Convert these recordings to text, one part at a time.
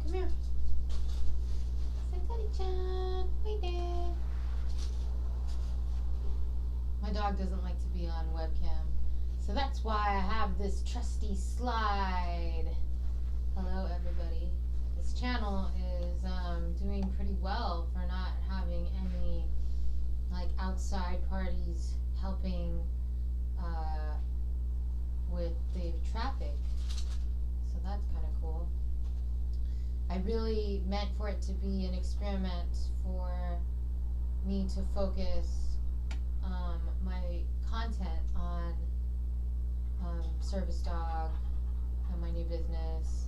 Come here. Sakari-chan. Hi there. My dog doesn't like to be on webcam, so that's why I have this trusty slide. Hello, everybody. This channel is doing pretty well for not having any like outside parties helping with the traffic, so that's kind of cool. I really meant for it to be an experiment for me to focus my content on service dog and my new business,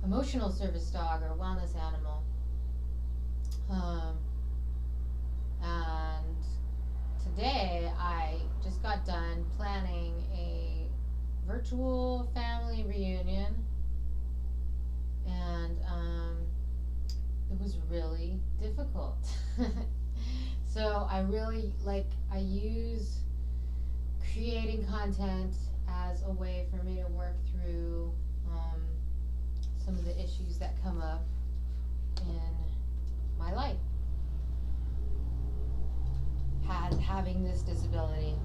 emotional service dog or wellness animal, and today I just got done planning a virtual family reunion, and it was really difficult. So I really I use creating content as a way for me to work through some of the issues that come up in my life having this disability.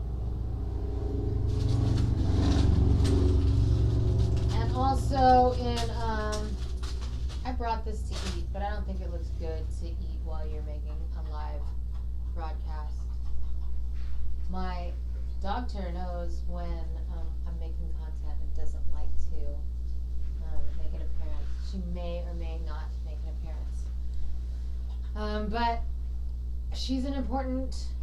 And also I brought this to eat, but I don't think it looks good to eat while you're making a live broadcast. My doctor knows when I'm making content and doesn't like to make an appearance. She may or may not make an appearance. But she's an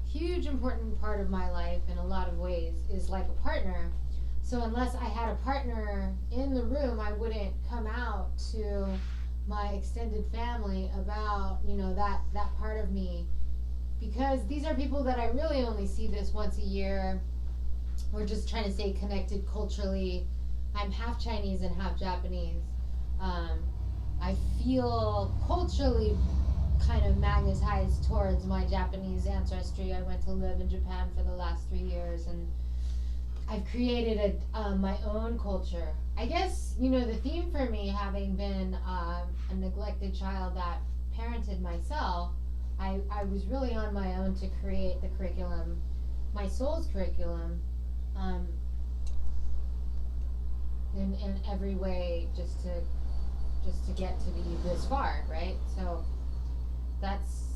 huge important part of my life in a lot of ways, is like a partner. So unless I had a partner in the room, I wouldn't come out to my extended family about, that part of me. Because these are people that I really only see this once a year. We're just trying to stay connected culturally. I'm half Chinese and half Japanese. I feel culturally kind of magnetized towards my Japanese ancestry. I went to live in Japan for the last 3 years, and I've created my own culture. I guess, the theme for me, having been a neglected child that parented myself, I was really on my own to create the curriculum, my soul's curriculum, in every way, just to get to be this far, right? So that's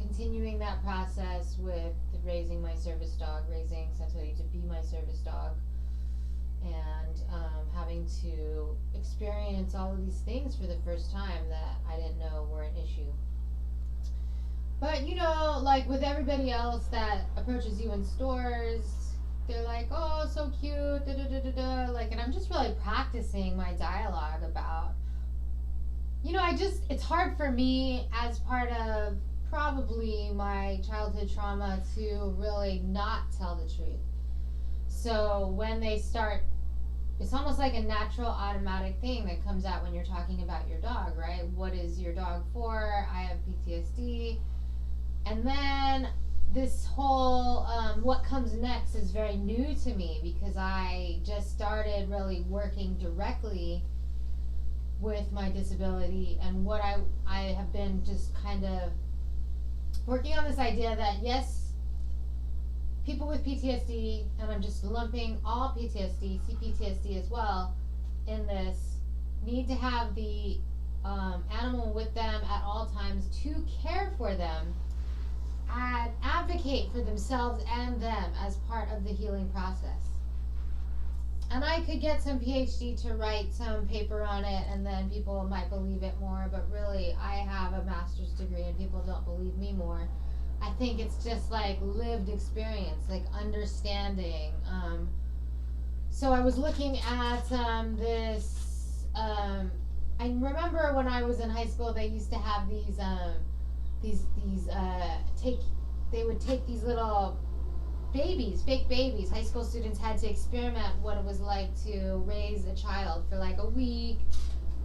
continuing that process with raising my service dog, raising Satori to be my service dog, and having to experience all of these things for the first time that I didn't know were an issue. But like with everybody else that approaches you in stores, they're like, oh, so cute, da da da da da, and I'm just really practicing my dialogue about, it's hard for me as part of probably my childhood trauma to really not tell the truth. So when they start, it's almost like a natural automatic thing that comes out when you're talking about your dog, right? What is your dog for? I have PTSD. And then this whole what comes next is very new to me, because I just started really working directly with my disability, and what I have been just kind of working on this idea that yes, people with PTSD, and I'm just lumping all PTSD, CPTSD as well, in this, need to have the animal with them at all times to care for them and advocate for themselves and them as part of the healing process. And I could get some PhD to write some paper on it, and then people might believe it more, but really I have a master's degree and people don't believe me more. I think it's just like lived experience, like understanding. So I was looking at this, I remember when I was in high school, they used to have they would take these little babies, fake babies. High school students had to experiment what it was like to raise a child for like a week.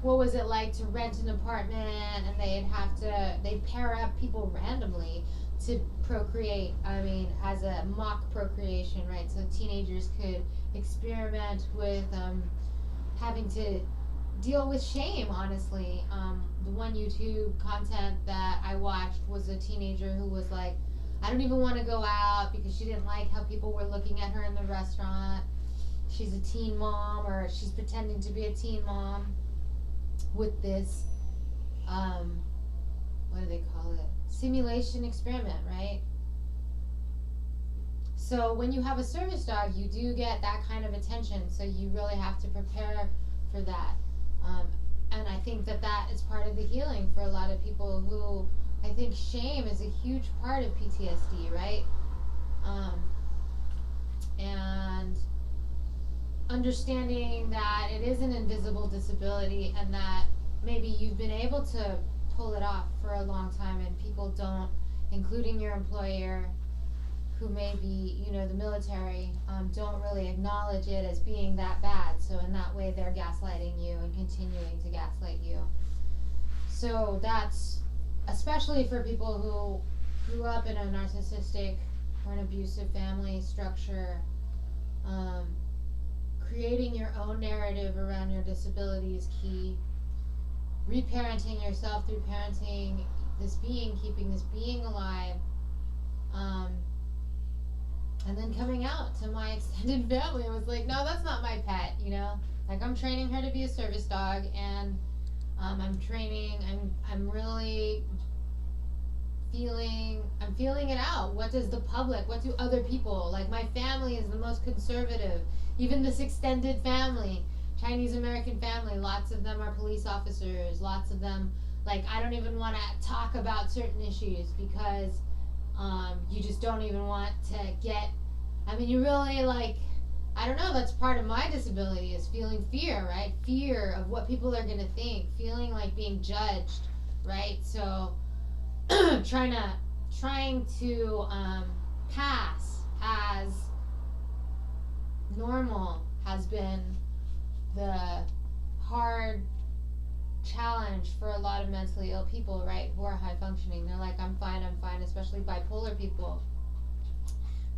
What was it like to rent an apartment, and they'd pair up people randomly to procreate, as a mock procreation, right? So teenagers could experiment with having to deal with shame, honestly. The one YouTube content that I watched was a teenager who was like, I don't even want to go out because she didn't like how people were looking at her in the restaurant. She's a teen mom, or she's pretending to be a teen mom with this, what do they call it? Simulation experiment, right? So when you have a service dog, you do get that kind of attention, so you really have to prepare for that. And I think that that is part of the healing for a lot of people who, I think shame is a huge part of PTSD, right? And understanding that it is an invisible disability and that maybe you've been able to pull it off for a long time and people don't, including your employer, who may be, the military, don't really acknowledge it as being that bad. So in that way, they're gaslighting you and continuing to gaslight you. So that's, especially for people who grew up in a narcissistic or an abusive family structure, creating your own narrative around your disability is key. Reparenting yourself through parenting this being, keeping this being alive, and then coming out to my extended family. I was like, no, that's not my pet, like I'm training her to be a service dog, and I'm really feeling it out. What does the public, what do other people, like my family is the most conservative, even this extended family, Chinese American family, lots of them are police officers, lots of them, like, I don't even want to talk about certain issues because you just don't even want to get, you really, like, I don't know, that's part of my disability, is feeling fear, right? Fear of what people are going to think, feeling like being judged, right? So trying to pass as normal has been the hard challenge for a lot of mentally ill people, right, who are high functioning. They're like, I'm fine, especially bipolar people.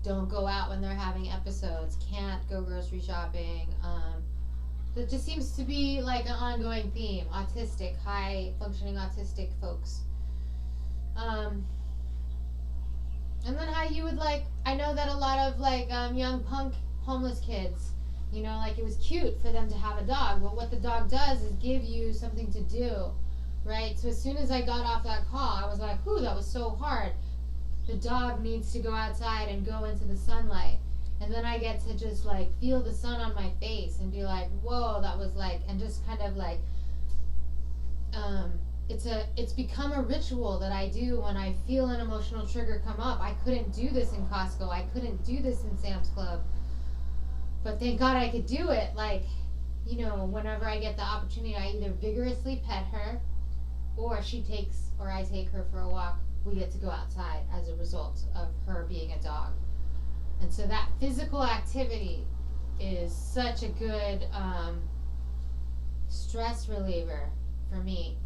Don't go out when they're having episodes, can't go grocery shopping. That just seems to be like an ongoing theme. Autistic, high functioning autistic folks. And then how you would, like, I know that a lot of, like, young punk homeless kids, like, it was cute for them to have a dog, but what the dog does is give you something to do, right? So as soon as I got off that call, I was like, whew, that was so hard. The dog needs to go outside and go into the sunlight. And then I get to just, like, feel the sun on my face and be like, whoa, that was, like, and just kind of, like, it's become a ritual that I do when I feel an emotional trigger come up. I couldn't do this in Costco. I couldn't do this in Sam's Club. But thank God I could do it. Like, whenever I get the opportunity, I either vigorously pet her, or I take her for a walk. We get to go outside as a result of her being a dog. And so that physical activity is such a good stress reliever for me.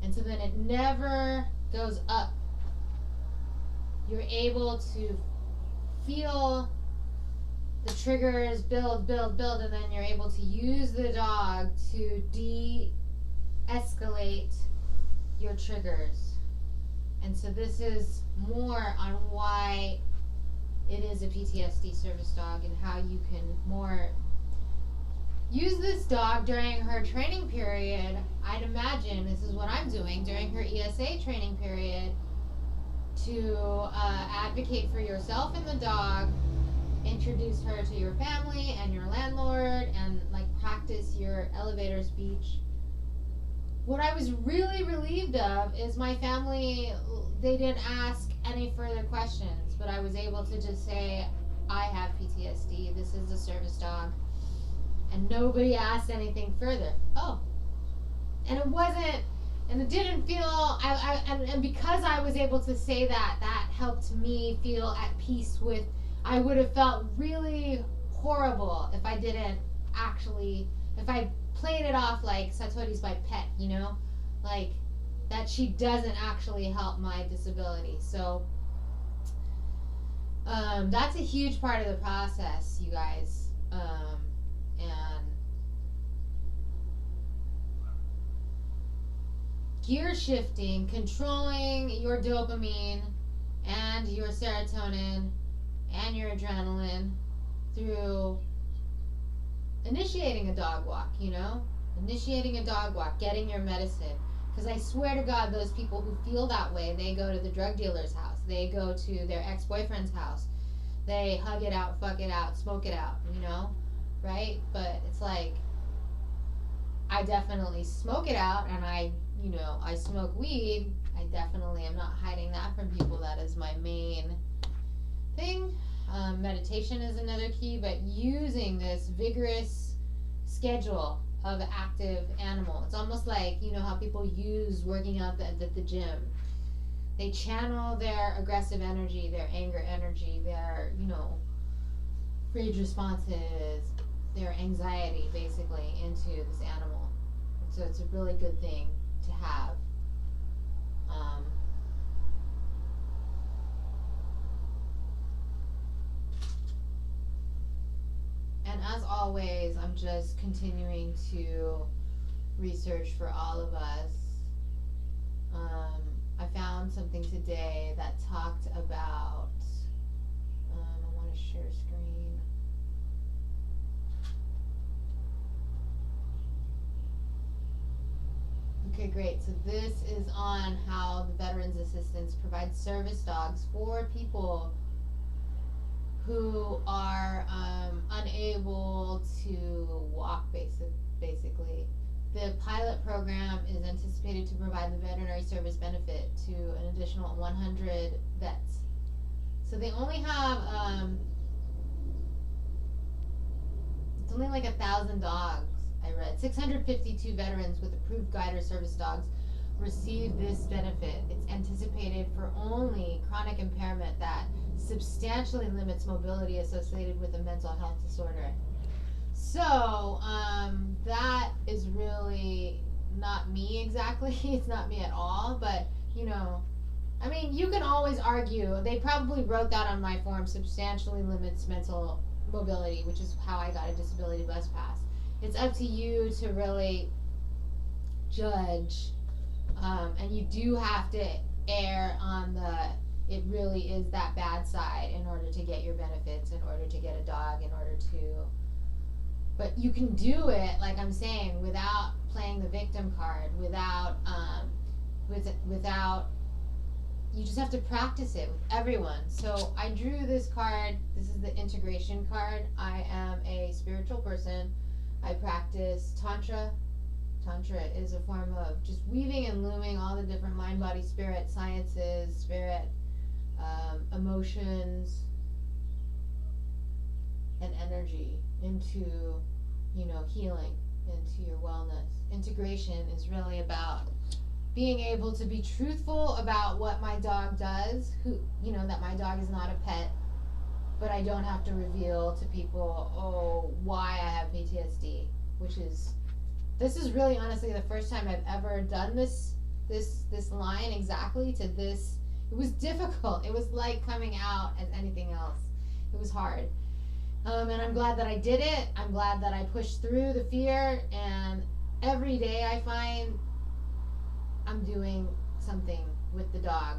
And so then it never goes up. You're able to feel the triggers build, and then you're able to use the dog to de-escalate your triggers. And so this is more on why it is a PTSD service dog and how you can more use this dog during her training period. I'd imagine this is what I'm doing during her ESA training period, to advocate for yourself and the dog, introduce her to your family and your landlord, and, like, practice your elevator speech. What I was really relieved of is my family, they didn't ask any further questions, but I was able to just say, I have PTSD, this is a service dog, and nobody asked anything further. Oh, and it didn't feel, and because I was able to say that helped me feel at peace with, I would have felt really horrible if I didn't actually, if I played it off like Satori's my pet, like that she doesn't actually help my disability. So that's a huge part of the process, you guys. And gear shifting, controlling your dopamine and your serotonin and your adrenaline through initiating a dog walk, initiating a dog walk, getting your medicine. Because I swear to God, those people who feel that way, they go to the drug dealer's house, they go to their ex-boyfriend's house, they hug it out, fuck it out, smoke it out, right? But it's like, I definitely smoke it out, and I smoke weed. I definitely am not hiding that from people. That is my main thing. Meditation is another key, but using this vigorous schedule of active animal. It's almost like, how people use working out at the gym. They channel their aggressive energy, their anger energy, their, rage responses, their anxiety, basically, into this animal. So it's a really good thing to have. And as always, I'm just continuing to research for all of us. I found something today that talked about, I want to share screen. Okay, great. So this is on how the Veterans Assistance provides service dogs for people who are unable to walk, basically. The pilot program is anticipated to provide the veterinary service benefit to an additional 100 vets. So they only have, it's only like 1,000 dogs, I read. 652 veterans with approved guide or service dogs receive this benefit. It's anticipated for only chronic impairment that substantially limits mobility associated with a mental health disorder. So, that is really not me exactly. It's not me at all, but, you can always argue. They probably wrote that on my form, substantially limits mental mobility, which is how I got a disability bus pass. It's up to you to really judge, and you do have to err on it really is that bad side in order to get your benefits, in order to get a dog, in order to, but you can do it, like I'm saying, without playing the victim card, without, you just have to practice it with everyone. So I drew this card. This is the integration card. I am a spiritual person. I practice Tantra. Tantra is a form of just weaving and looming all the different mind, body, spirit, sciences, spirit, emotions, and energy into, healing, into your wellness. Integration is really about being able to be truthful about what my dog does, that my dog is not a pet, but I don't have to reveal to people, why I have PTSD, this is really honestly the first time I've ever done this line exactly to this. It was difficult. It was like coming out as anything else. It was hard. And I'm glad that I did it. I'm glad that I pushed through the fear, and every day I find I'm doing something with the dog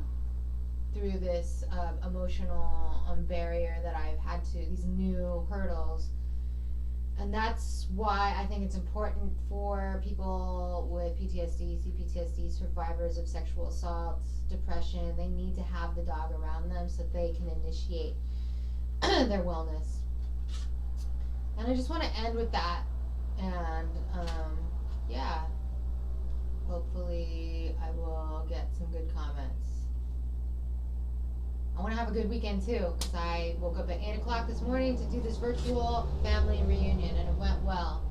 through this emotional barrier that I've had to, these new hurdles. And that's why I think it's important for people with PTSD, CPTSD, survivors of sexual assault, depression. They need to have the dog around them so they can initiate their wellness. And I just want to end with that. And hopefully I will get some good comments. I want to have a good weekend too, because I woke up at 8 o'clock this morning to do this virtual family reunion, and it went well.